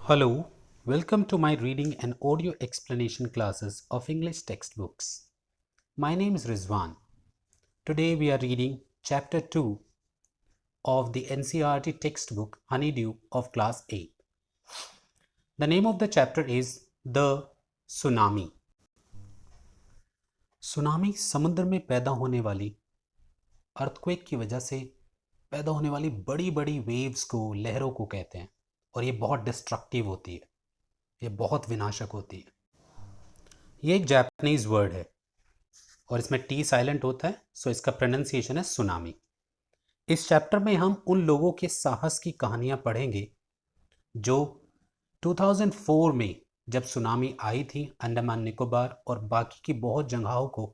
Hello, welcome to my reading and audio explanation classes of English textbooks. My name is Rizwan. Today we are reading Chapter 2 of the NCERT textbook Honeydew of Class 8. The name of the chapter is The Tsunami. Tsunami समुद्र में पैदा होने वाली earthquake की वजह से पैदा होने वाली बड़ी बड़ी वेव्स को, लहरों को कहते हैं, और ये बहुत डिस्ट्रक्टिव होती है, ये बहुत विनाशक होती है। ये एक जापानीज वर्ड है और इसमें टी साइलेंट होता है, सो इसका प्रोनाउंसिएशन है सुनामी। इस चैप्टर में हम उन लोगों के साहस की कहानियां पढ़ेंगे जो 2004 में जब सुनामी आई थी अंडमान निकोबार और बाकी की बहुत जगहों को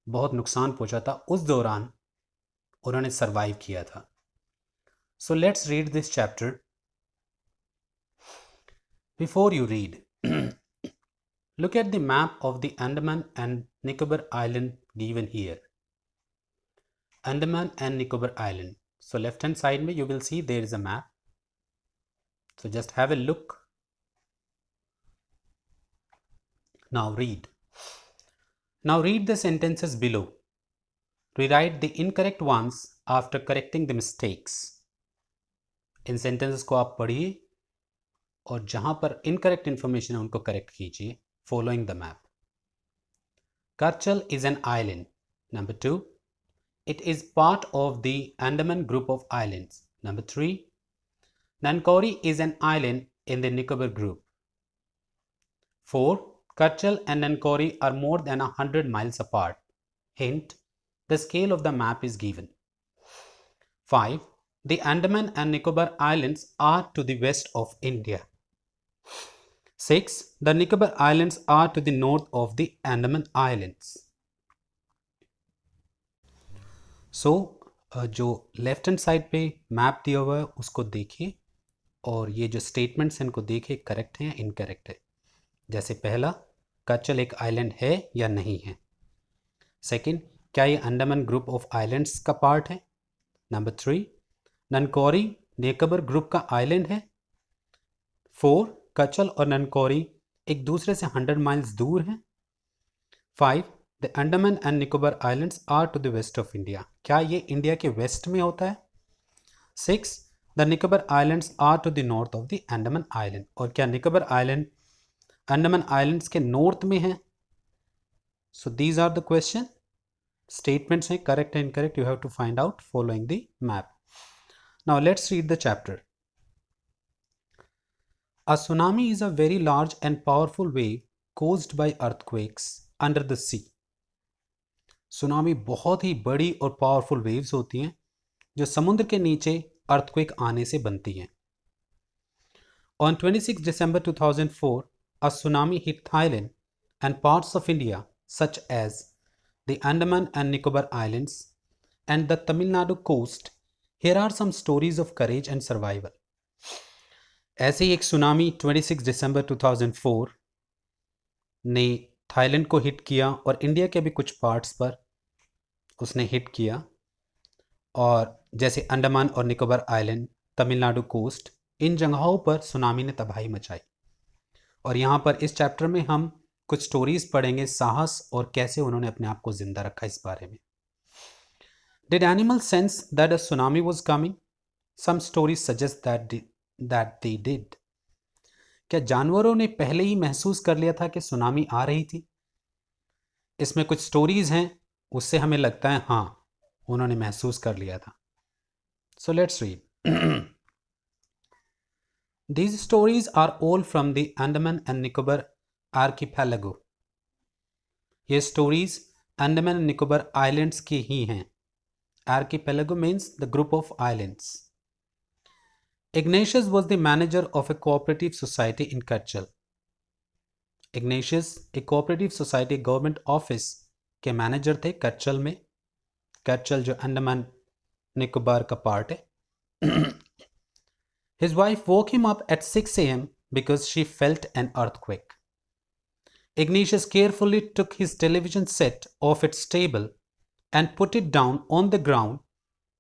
बहुत नुकसान पहुंचा था, उस दौरान उन्होंने सरवाइव किया था। So let's read this chapter. Before you read, look at the map of the Andaman and Nicobar Island given here. Andaman and Nicobar Island. So left hand side में you will see there is a map. So just have a look. Now read. Now read the sentences below. Rewrite the incorrect ones after correcting the mistakes. In sentences को आप पढ़िए और जहां पर incorrect information है उनको correct कीजिए following the map. Karchal is an island. Number 2. It is part of the Andaman group of islands. Number 3. Nancowry is an island in the Nicobar group. 4. Karchal and Nancowry are more than 100 miles apart. Hint, the scale of the map is given. 5. The Andaman and Nicobar Islands are to the west of India. 6. The Nicobar Islands are to the north of the Andaman Islands. So, जो left hand side पे map दिया हुआ है उसको देखिए और ये जो स्टेटमेंट्स हैं इनको देखिए करेक्ट हैं या इनकरेक्ट है। जैसे पहला, कच्चल एक आइलैंड है या नहीं है। सेकंड, क्या ये अंडमान ग्रुप ऑफ आइलैंड्स का पार्ट है। नंबर 3, ननकौरी निकोबार ग्रुप का आइलैंड है। 4, कच्चल और ननकौरी एक दूसरे से 100 माइल्स दूर हैं। 5, the Andaman and Nicobar islands are to the west of India, क्या ये इंडिया के वेस्ट में होता है। 6, the Nicobar islands are to the north of the Andaman island, और क्या निकोबार आइलैंड अंडमान आइलैंड्स के नॉर्थ में है। So these are the question statements हैं, correct and incorrect you have to find out following the map. Now let's read the chapter. A tsunami is a very large and powerful wave caused by earthquakes under the sea. Tsunami बहुत ही बड़ी और powerful waves होती हैं जो समुद्र के नीचे earthquake आने से बनती हैं। On 26 December 2004, a tsunami hit Thailand and parts of India such as the Andaman and Nicobar Islands and the Tamil Nadu coast. Here are some stories of courage and survival. ऐसे ही एक tsunami 26 दिसंबर 2004 ने Thailand को hit किया और India के भी कुछ parts पर उसने हिट किया, और जैसे अंडमान और निकोबार आइलैंड, तमिलनाडु कोस्ट, इन जगहों पर सुनामी ने तबाही मचाई। और यहाँ पर इस चैप्टर में हम कुछ स्टोरीज पढ़ेंगे साहस और कैसे उन्होंने अपने आप को जिंदा रखा इस बारे में। Did animals sense that a tsunami was coming? Some stories suggest that they did. क्या जानवरों ने पहले ही महसूस कर लिया था कि सुनामी आ रही थी? इसमें कुछ स्टोरीज हैं, उससे हमें लगता है हाँ उन्होंने महसूस कर लिया था। So let's read. These stories are all from the Andaman and Nicobar archipelago. ये stories Andaman and Nicobar islands की ही हैं। Archipelago means the group of islands. Ignatius was the manager of a cooperative society in Karchal. Ignatius एक cooperative society government office के manager थे करचल में। करचल जो अंडमान निकोबार का part है। His wife woke him up at 6 a.m. because she felt an earthquake. Ignatius carefully took his television set off its table and put it down on the ground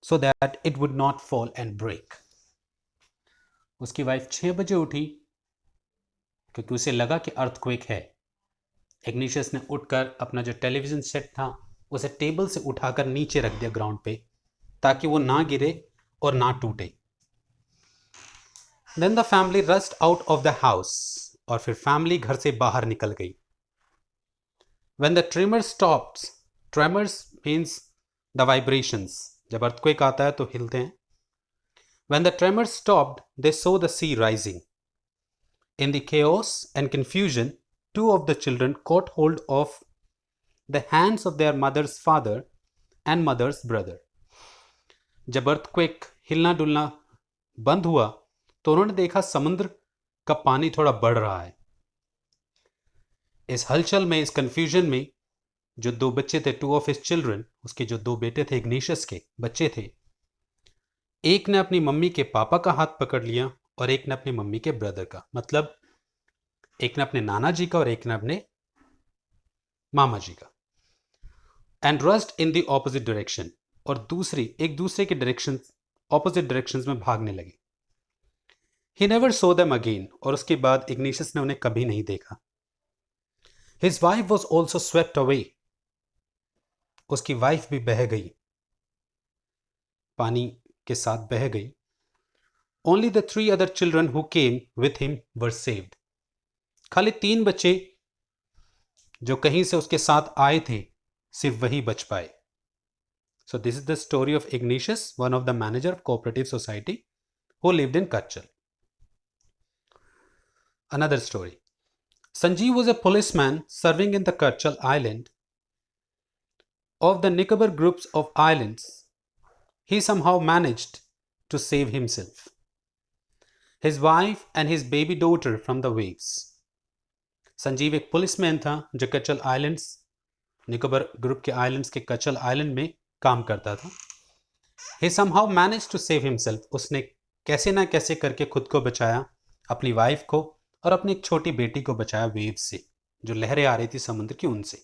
so that it would not fall and break. उसकी wife 6 बजे उठी क्योंकि उसे लगा कि earthquake है। Igneous ने उठकर अपना जो टेलीविज़न सेट था उसे टेबल से उठाकर नीचे रख दिया ग्राउंड पे, ताकि वो ना गिरे और ना टूटे। Then the family rushed out of the house, और फिर फैमिली घर से बाहर निकल गई। When the tremor stops, tremors means the vibrations, जब अर्थक्वेक आता है तो हिलते हैं। When the tremors stopped, they saw the sea rising. In the chaos and confusion, two of the children caught hold of the hands of their mother's father and mother's brother. जब earthquake हिलना डुलना बंद हुआ तो उन्होंने देखा समुद्र का पानी थोड़ा बढ़ रहा है। इस हलचल में, इस कंफ्यूजन में, जो दो बच्चे थे, टू ऑफ हिज चिल्ड्रन, उसके जो दो बेटे थे, इग्निशियस के बच्चे थे, एक ने अपनी मम्मी के पापा का हाथ पकड़ लिया और एक ने अपनी मम्मी के ब्रदर का, मतलब एक ने अपने नाना जी का और एक ने अपने मामा जी का, and rushed in the opposite direction, और एक दूसरे के डायरेक्शन, ऑपोजिट डायरेक्शंस में भागने लगे। He never so them again, और उसके बाद इग्निशियस ने उन्हें कभी नहीं देखा। His wife was also swept away, उसकी वाइफ भी बह गई, पानी के साथ बह गई। Only the 3 other children who came with him were saved, खाली 3 बच्चे जो कहीं से उसके साथ आए थे, सिर्फ वही बच पाए। So this is the story of Ignatius, one of the manager of cooperative society who lived in Katchal. Another story. Sanjeev was a policeman serving in the Karchal Island. Of the Nicobar groups of islands, he somehow managed to save himself, his wife and his baby daughter from the waves. Sanjeev एक policeman था जो कचल islands, Nicobar group के islands के कचल island में काम करता था। He somehow managed to save himself, उसने कैसे ना कैसे करके खुद को बचाया, अपनी वाइफ को और अपनी एक छोटी बेटी को बचाया वेव्स से, जो लहरें आ रही थी समुद्र की उनसे।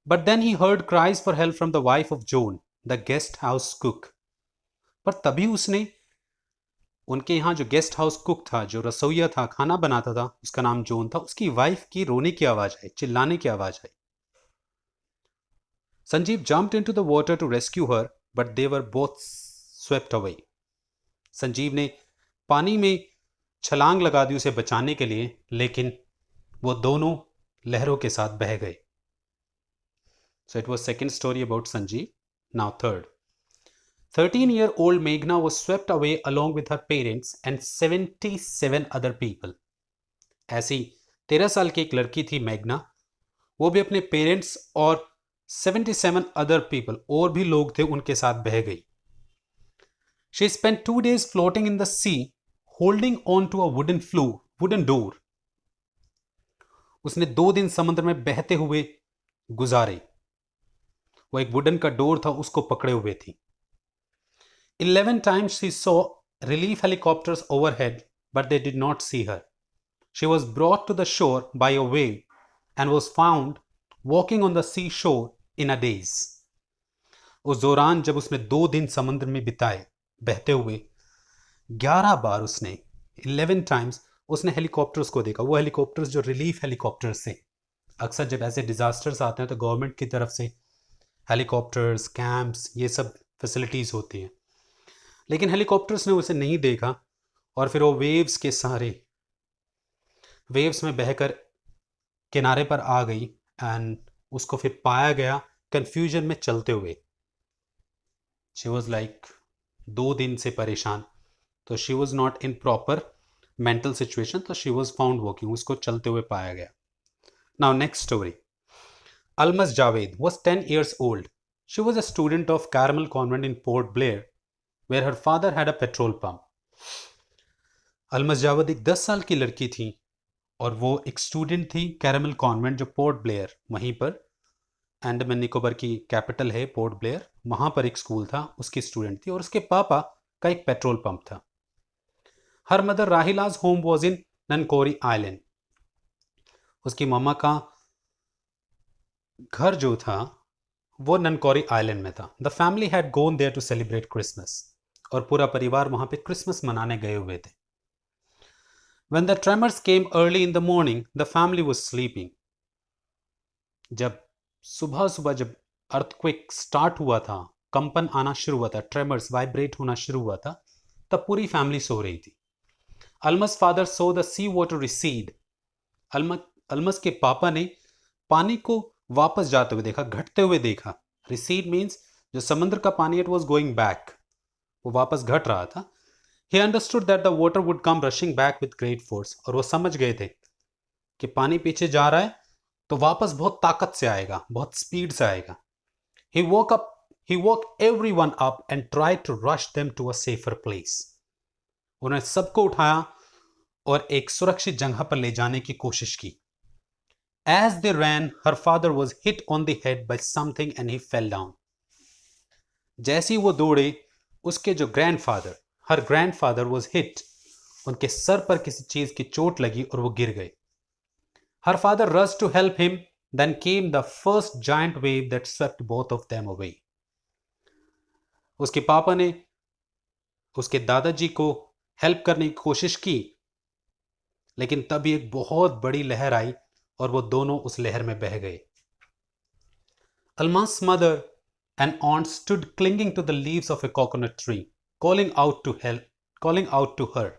But then he heard cries for help from the wife of John, the guest house cook. पर तभी उसने उनके यहाँ जो गेस्ट हाउस कुक था, जो रसोइया था, खाना बनाता था, उसका नाम जोन था, उसकी वाइफ की रोने की आवाज आई, चिल्लाने की आवाज आई। Sanjeev jumped into the water to rescue her, but they were both swept away. Sanjeev ने पानी में छलांग लगा दी उसे बचाने के लिए, लेकिन वो दोनों लहरों के साथ बह गए। So it was second story about Sanjeev. Now third. 13-year-old Meghna was swept away along with her parents and 77 other people. ऐसी 13 साल की एक लड़की थी मेघना, वो भी अपने पेरेंट्स और 77 other people, और भी लोग थे, उनके साथ बह गई। She spent 2 days floating in the sea, holding on to a wooden door. उसने 2 दिन समुद्र में बहते हुए गुजारे, वो एक वुडन का डोर था, उसको पकड़े हुए थी। 11 times she saw relief helicopters overhead, but they did not see her. She was brought to the shore by a wave and was found walking on the seashore in a daze. उस दौरान जब उसने 2 दिन समुद्र में बिताए बहते हुए, 11 बार उसने, 11 times उसने हेलीकॉप्टर्स को देखा। वो हेलीकॉप्टर्स जो रिलीफ हेलीकॉप्टर्स थे, अक्सर जब ऐसे डिजास्टर्स आते हैं तो गवर्नमेंट की तरफ से हेलीकॉप्टर्स, कैंप्स, ये सब फैसिलिटीज़ होती हैं, लेकिन हेलीकॉप्टर्स ने उसे नहीं देखा, और फिर वो वेव्स के सहारे, वेव्स में बहकर किनारे पर आ गई, एंड उसको फिर पाया गया कंफ्यूजन में चलते हुए। शी वॉज लाइक 2 दिन से परेशान, तो she was not in proper mental situation, तो शी वॉज फाउंड वॉकिंग, उसको चलते हुए पाया गया। Now next story. Almas Javed was 10 years old. She was a student of Carmel Convent in Port Blair, where her father had a petrol pump. Almas Javed एक 10 साल की लड़की थी और वो एक स्टूडेंट थी कैरमल कॉन्वेंट, जो पोर्ट ब्लेयर, वहीं पर अंडमान निकोबार की कैपिटल है पोर्ट ब्लेयर, वहाँ पर एक स्कूल था, उसकी स्टूडेंट थी, और उसके पापा का एक पेट्रोल पंप था। Her mother Rahila's home was in Nancowry island, उसकी मामा का घर जो था वो ननकोरी आइलैंड में था। The family had gone there to celebrate Christmas, और पूरा परिवार वहां पे क्रिसमस मनाने गए हुए थे. When the tremors came early in the morning, the family was sleeping. जब सुबह सुबह जब अर्थक्वेक स्टार्ट हुआ था, कंपन आना शुरू हुआ था, ट्रेमर्स वाइब्रेट होना शुरू हुआ था, तब पूरी फैमिली सो रही थी. Almas father saw the sea water receded. Almas के पापा ने पानी को वापस जाते हुए देखा, घटते हुए देखा. रिसीड मीन्स जो समुद्र का पानी इट वॉज गोइंग बैक, वो वापस घट रहा था. He understood that the water would come rushing back with great force. और वो समझ गए थे कि पानी पीछे जा रहा है तो वापस बहुत ताकत से आएगा, बहुत स्पीड से आएगा. He woke everyone up and tried to rush them to a safer place. उन्होंने सबको उठाया और एक सुरक्षित जगह पर ले जाने की कोशिश की. As they ran, her father was hit on the head by something and he fell down. जैसे ही वो दौड़े, उसके जो grandfather, her grandfather was hit, उनके सर पर किसी चीज की चोट लगी और वो गिर गए. Her father rush to help him, then came the first giant wave that swept both of them away. उसके पापा ने उसके दादाजी को हेल्प करने की कोशिश की, लेकिन तभी एक बहुत बड़ी लहर आई और वो दोनों उस लहर में बह गए. Alma's mother and aunt stood clinging to the leaves of a coconut tree, calling out to her.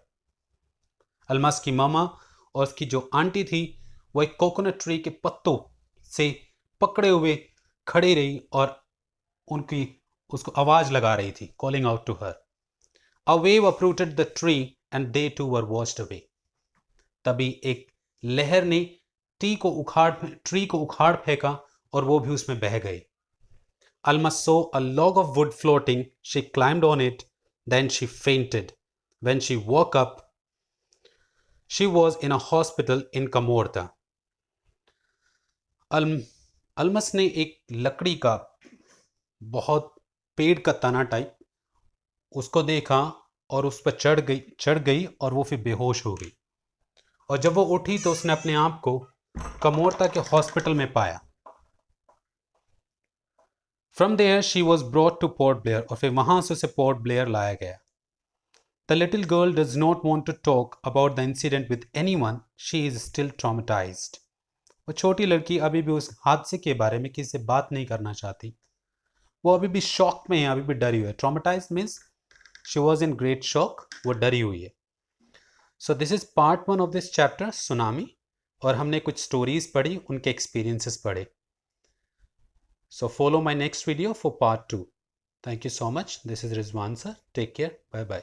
Almas की मामा और उसकी जो आंटी थी वो एक कोकोनट ट्री के पत्तों से पकड़े हुए खड़ी रही और उसको आवाज लगा रही थी, calling out to her. A wave uprooted the tree and they too were washed away. तभी एक लहर ने ट्री को उखाड़ फेंका और वो भी उसमें बह गए. Alma saw a log of wood floating. She climbed on it. Then she fainted. When she woke up, she was in a hospital in Camorta. अल्मस ने एक लकड़ी का बहुत पेड़ का तना टाइप उसको देखा और उस पर चढ़ गई और वो फिर बेहोश हो गई. और जब वो उठी तो उसने अपने आप को कमोर्ता के हॉस्पिटल में पाया. From there she was brought to Port Blair और फिर वहां से उसे पोर्ट ब्लेयर लाया गया. The little girl does not want to talk about the incident with anyone. She is still traumatized. वो छोटी लड़की अभी भी उस हादसे के बारे में किसी से बात नहीं करना चाहती. वो अभी भी शॉक में है, अभी भी डरी हुई है. Traumatized means she was in great shock. वो डरी हुई है. So this is part 1 of this chapter, tsunami. और हमने कुछ स्टोरीज पढ़ी, उनके एक्सपीरियंसेस पढ़े. So follow my next video for part 2. Thank you so much. This is Rizwan sir. Take care. Bye bye.